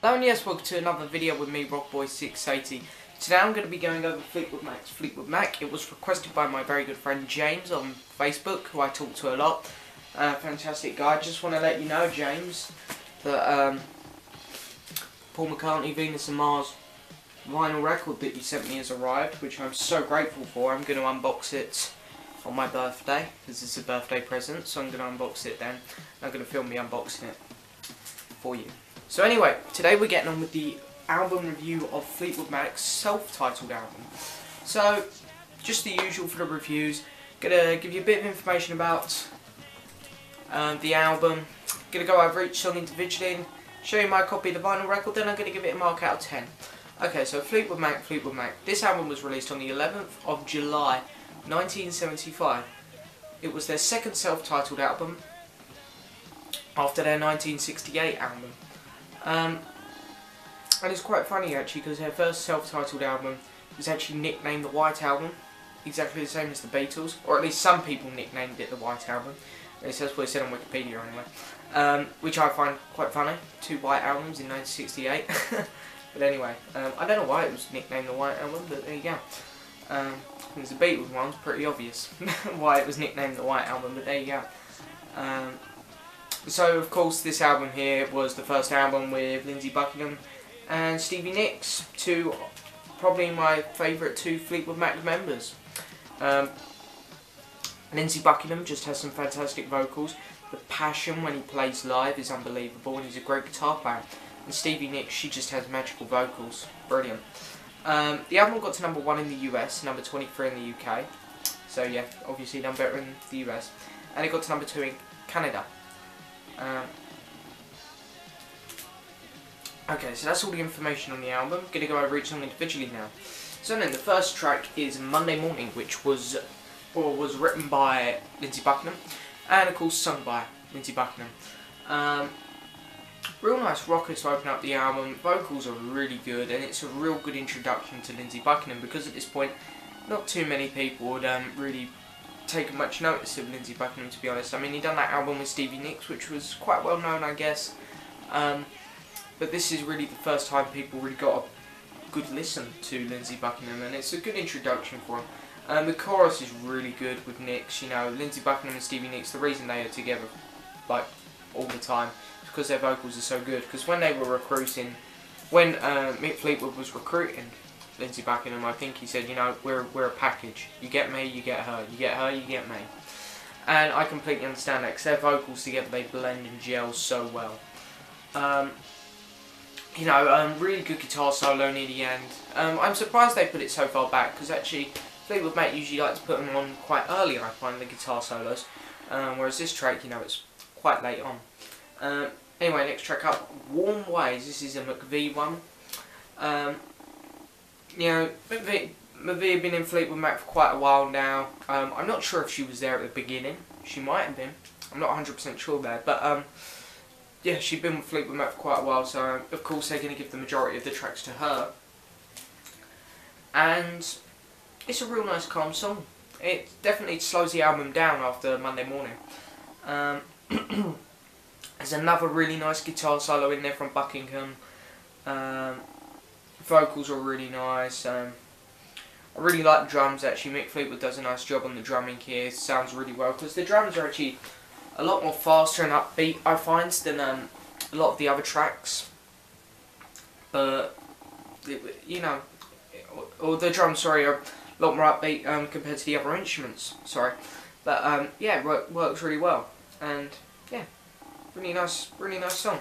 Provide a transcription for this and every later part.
Hello and yes, welcome to another video with me, Rockboy680. Today I'm going to be going over Fleetwood Mac's Fleetwood Mac. It was requested by my very good friend James on Facebook, who I talk to a lot. Fantastic guy. Just want to let you know, James, that Paul McCartney, Venus and Mars vinyl record that you sent me has arrived, which I'm so grateful for. I'm going to unbox it on my birthday, because it's a birthday present, so I'm going to unbox it then. I'm going to film me unboxing it for you. So anyway, today we're getting on with the album review of Fleetwood Mac's self-titled album. So, just the usual for the reviews. Gonna give you a bit of information about the album. Gonna go over each song individually and show you my copy of the vinyl record, then I'm gonna give it a mark out of 10. Okay, so Fleetwood Mac. This album was released on the 11th of July, 1975. It was their second self-titled album after their 1968 album. And it's quite funny actually, because their first self-titled album was actually nicknamed the White Album, exactly the same as the Beatles, or at least some people nicknamed it the White Album. That's what it said on Wikipedia anyway, which I find quite funny. 2 White Albums in 1968. But anyway, I don't know why it was nicknamed the White Album, but there you go. Because the Beatles one's pretty obvious why it was nicknamed the White Album, but there you go. So of course this album here was the first album with Lindsey Buckingham and Stevie Nicks, probably my favourite 2 Fleetwood Mac members. Lindsey Buckingham just has some fantastic vocals. The passion when he plays live is unbelievable, and he's a great guitar player. And Stevie Nicks, she just has magical vocals. Brilliant. The album got to #1 in the US, #23 in the UK. So yeah, obviously done better in the US. And it got to #2 in Canada. Okay, so that's all the information on the album. I'm going to go over each song individually now. So then, the first track is Monday Morning, which was written by Lindsey Buckingham, and of course sung by Lindsey Buckingham. Real nice rocker to open up the album. Vocals are really good, and it's a real good introduction to Lindsey Buckingham, because at this point, not too many people would really taken much notice of Lindsey Buckingham, to be honest. I mean, he done that album with Stevie Nicks, which was quite well known, I guess. But this is really the first time people really got a good listen to Lindsey Buckingham, and it's a good introduction for him. The chorus is really good with Nicks. You know, Lindsey Buckingham and Stevie Nicks, the reason they are together, like, all the time, is because their vocals are so good. Because when they were recruiting, when Mick Fleetwood was recruiting Lindsey Buckingham, I think he said, you know, we're a package. You get me, you get her. You get her, you get me. And I completely understand that, because their vocals together, they blend and gel so well. You know, really good guitar solo near the end. I'm surprised they put it so far back, because actually Fleetwood Mac usually like to put them on quite early, I find, the guitar solos. Whereas this track, you know, it's quite late on. Anyway, next track up, Warm Ways. This is a McVie one. You know, McVie had been in Fleetwood Mac for quite a while now. I'm not sure if she was there at the beginning. She might have been. I'm not 100% sure there. But, yeah, she'd been with Fleetwood Mac for quite a while. So, of course, they're going to give the majority of the tracks to her. And it's a real nice, calm song. It definitely slows the album down after Monday Morning. There's another really nice guitar solo in there from Buckingham. Vocals are really nice. I really like the drums actually. Mick Fleetwood does a nice job on the drumming here. It sounds really well, because the drums are actually a lot more faster and upbeat, I find, than a lot of the other tracks. But you know, or the drums, sorry, are a lot more upbeat compared to the other instruments. Sorry, but yeah, it works really well, and yeah, really nice song.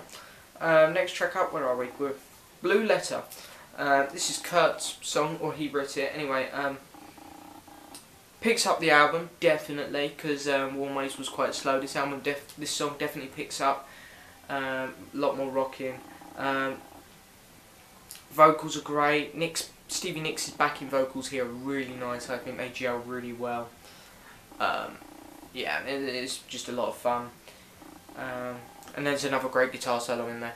Next track up, where are we? We're Blue Letter. This is Kurt's song, or he wrote it anyway. Picks up the album, definitely, because Warm Ways was quite slow. This song definitely picks up. A lot more rocking. Vocals are great. Stevie Nicks' backing vocals here are really nice. I think they gel really well. Yeah, it's just a lot of fun. And there's another great guitar solo in there.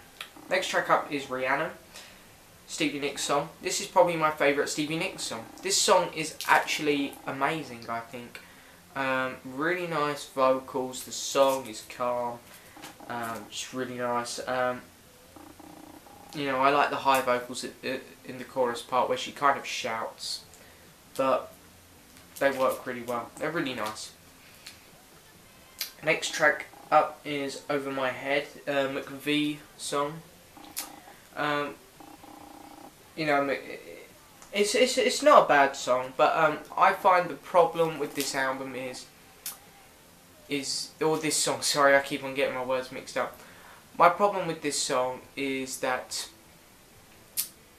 Next track up is Rihanna, Stevie Nicks song. This is probably my favourite Stevie Nicks song. This song is actually amazing, I think. Really nice vocals, the song is calm, just really nice. You know, I like the high vocals in the chorus part where she kind of shouts, but they work really well. They're really nice. Next track up is Over My Head, McVie song. You know, it's not a bad song, but I find the problem with this album or this song. Sorry, I keep on getting my words mixed up. My problem with this song is that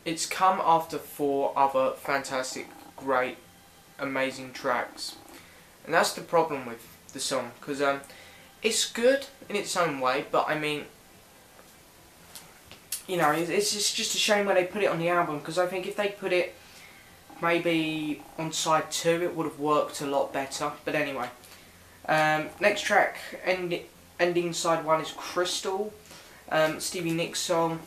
it's come after 4 other fantastic, great, amazing tracks, and that's the problem with the song, because it's good in its own way, but I mean, you know, it's just a shame when they put it on the album, because I think if they put it maybe on side 2, it would have worked a lot better. But anyway, next track, ending side 1, is Crystal, Stevie Nicks song.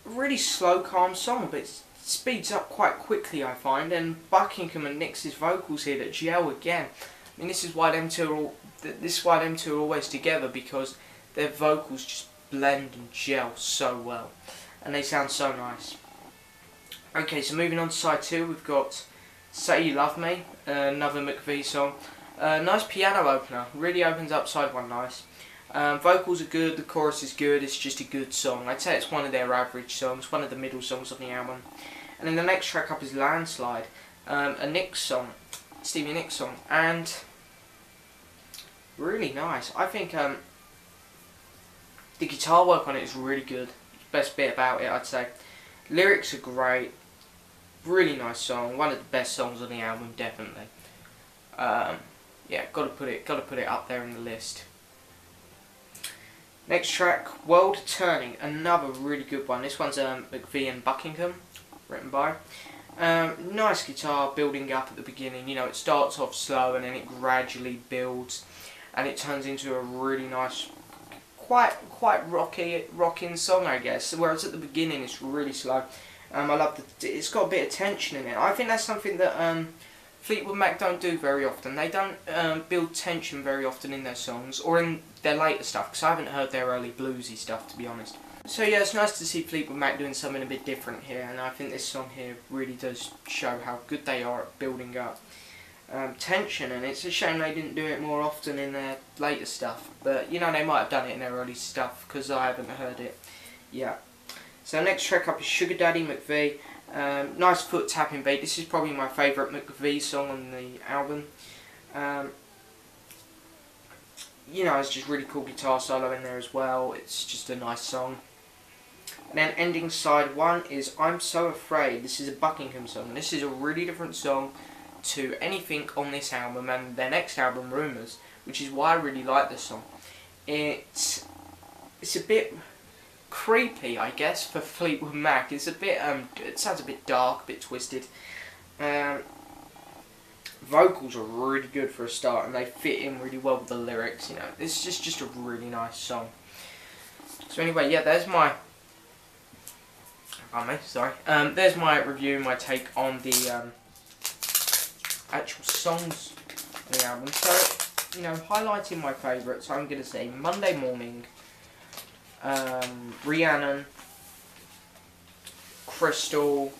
Really slow, calm song, but it speeds up quite quickly, I find. And Buckingham and Nicks' vocals here that gel again. I mean, this is why them two are always together, because their vocals just blend and gel so well, and they sound so nice. Okay, so moving on to side 2, we've got Say You Love Me, another McVie song. Nice piano opener, really opens up side 1 nice. Vocals are good, the chorus is good, it's just a good song. I'd say it's one of their average songs, one of the middle songs on the album. And then the next track up is Landslide, a Nicks song, Stevie Nicks song, and really nice. I think the guitar work on it is really good. Best bit about it, I'd say. Lyrics are great, really nice song, one of the best songs on the album, definitely. Yeah, gotta put it up there in the list. Next track, World Turning, another really good one. This one's McVie and Buckingham, written by. Nice guitar building up at the beginning. You know, it starts off slow and then it gradually builds, and it turns into a really nice, quite rocking song, I guess. Whereas at the beginning it's really slow. I love it's got a bit of tension in it. I think that's something that Fleetwood Mac don't do very often. They don't build tension very often in their songs, or in their later stuff, because I haven't heard their early bluesy stuff, to be honest. So yeah, it's nice to see Fleetwood Mac doing something a bit different here, and I think this song here really does show how good they are at building up tension, and it's a shame they didn't do it more often in their later stuff. But you know, they might have done it in their early stuff, because I haven't heard it yet. So next track up is Sugar Daddy, McVie. Nice foot tapping beat. This is probably my favourite McVie song on the album. You know, it's just really cool guitar solo in there as well. It's just a nice song. And then ending side 1 is I'm So Afraid. This is a Buckingham song. This is a really different song to anything on this album and their next album, Rumours, which is why I really like this song. It's a bit creepy, I guess, for Fleetwood Mac. It's a bit it sounds a bit dark, a bit twisted. Vocals are really good for a start, and they fit in really well with the lyrics. You know, it's just a really nice song. So anyway, yeah, there's my there's my review, my take on the actual songs on the album. So, you know, highlighting my favourites, I'm gonna say Monday Morning, Rhiannon, Crystal,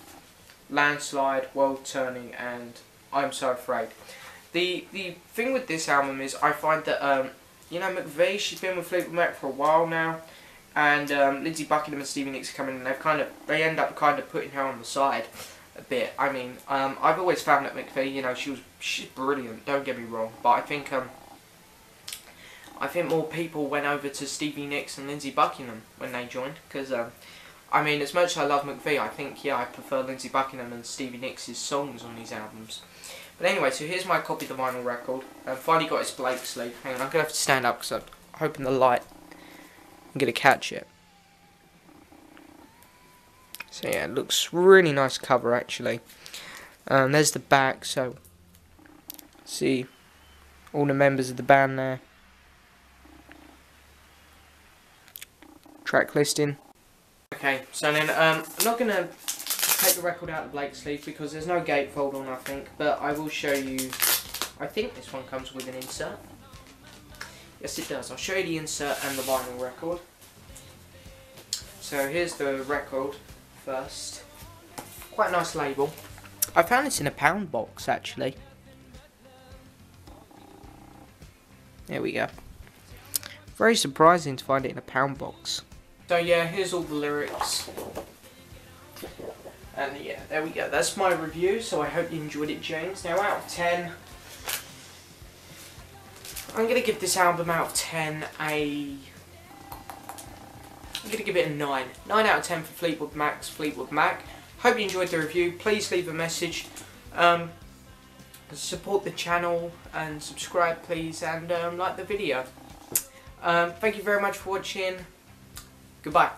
Landslide, World Turning, and I'm So Afraid. The thing with this album is I find that you know, McVie, she's been with Fleetwood Mac for a while now, and Lindsey Buckingham and Stevie Nicks come in, and they end up kind of putting her on the side a bit. I mean, I've always found that McVie, you know, she's brilliant. Don't get me wrong, but I think more people went over to Stevie Nicks and Lindsey Buckingham when they joined, because I mean, as much as I love McVie, I think, yeah, I prefer Lindsey Buckingham and Stevie Nicks' songs on these albums. But anyway, so here's my copy of the vinyl record. I've finally got its Blake sleeve. Hang on, I'm going to have to stand up because I'm hoping the light I'm going to catch it. So yeah, it looks really nice cover actually. There's the back, so see all the members of the band there. Track listing. Okay, so then I'm not going to take the record out of the Blake sleeve because there's no gatefold on, I think, but I will show you. I think this one comes with an insert. Yes, it does. I'll show you the insert and the vinyl record. So So here's the record first. Quite a nice label. I found this in a pound box actually. There we go. Very surprising to find it in a pound box. So yeah, here's all the lyrics. And yeah, there we go. That's my review, so I hope you enjoyed it, James. Now out of 10, I'm going to give this album out of 10 I'm going to give it a 9. 9 out of 10 for Fleetwood Mac's Fleetwood Mac. Hope you enjoyed the review. Please leave a message. Support the channel and subscribe please, and like the video. Thank you very much for watching. Goodbye.